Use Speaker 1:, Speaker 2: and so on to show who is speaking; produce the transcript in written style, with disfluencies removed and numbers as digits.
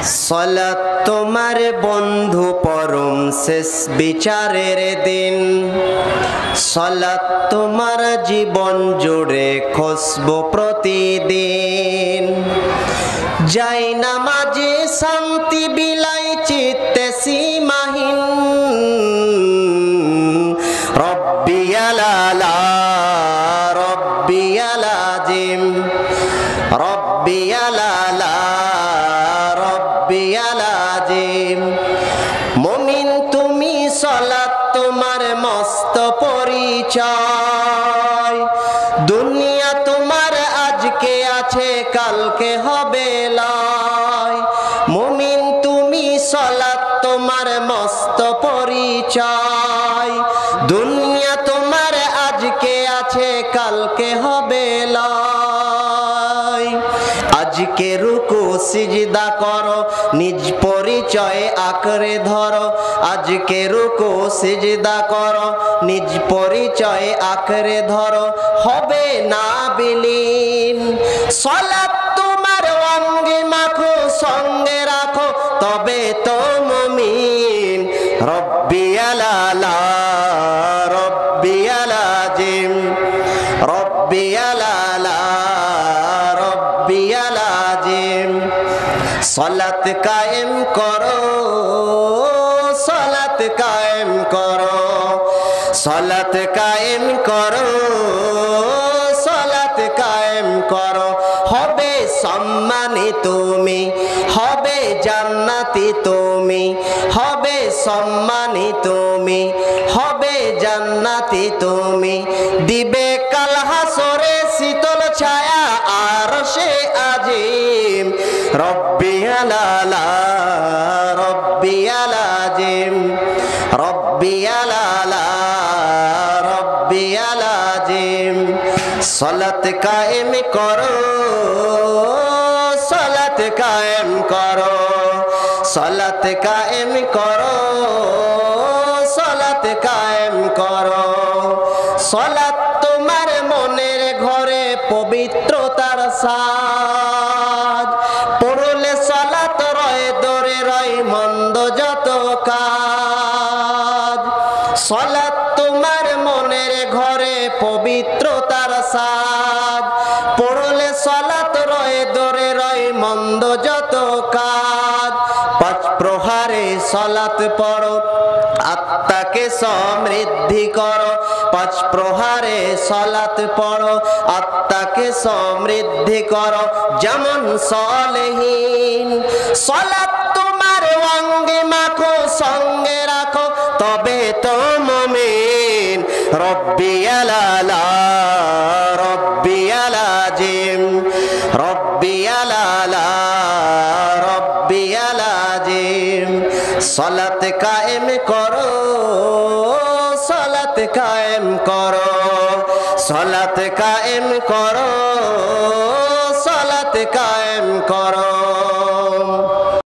Speaker 1: সালাত তোমার বন্ধু পরম শেষ বিচারের দিন। সালাত তোমার জীবন জুড়ে খুশবু প্রতিদিন। যাই নামাজে শান্তি বিলাই চিত্তে সীমাহীন। রব্বিয়াল আলা রব্বিয়াল আজিম রব্বিয়াল আলা রব্বিয়াল আজিম। মুমিন তুমি সালাত তোমার মস্ত পরিচয়। দুনিয়া তোমার আজকে আছে কালকে হবে লয়। মুমিন তুমি সালাত তোমার মস্ত পরিচয়। দুনিয়া তোমার আজকে আছে কালকে হবে লয়। আজকে রুকু সিজদা করো নিজ পরিচয় আঁকড়ে ধরো। আজকে রুকু সিজদা করো নিজ পরিচয় আঁকড়ে ধরো। হবে না বিলীন। সালাত তোমার অঙ্গে মাখো সঙ্গে রাখো তবে তো মুমিন। রব্বিয়াল আলা রব্বিয়াল আজিম রব্বিয়াল আলা রব্বিয়াল আজিম। সালাত কায়েম করো সালাত কায়েম করো সালাত কায়েম করো সালাত কায়েম করো। হবে সম্মানী তুমি হবে জান্নাতি তুমি। হবে সম্মানী তুমি হবে জান্নাতি তুমি। দিবে কাল হাসরে শীতল ছায়া আরশে আজিম। রব্বিয়াল আলা রব্বিয়াল আজিম রব্বিয়াল আলা রব্বিয়াল আজিম। সালাত কায়েম করো সালাত কায়েম করো সালাত কায়েম করো সালাত কায়েম করো। সালাত তোমার মনের ঘরে পবিত্রতার সাজ। পড়লে সালাত রয় দরে রয় মন্দ যত কাজ। সালাত তোমার মনের ঘরে পবিত্রতার সাজ। পড়লে সালাত রয় দরে রয় মন্দ যত কাজ। পাঁচ প্রহারে সালাত পড়ো আত্মাকে সমৃদ্ধি করো। পাঁচ প্রহারে সালাত পড়ো আত্মাকে সমৃদ্ধি করো যেমন সালেহীন। সালাত তোমার অঙ্গে মাখো সঙ্গে রাখো তবে তো মুমিন। রব্বিয়াল আলা রব্বিয়াল আজিম রব্বিয়াল আলা রব্বিয়াল আজিম। সালাত কায়েম করো সালাত কায়েম করো সালাত কায়েম করো সালাত কায়েম করো।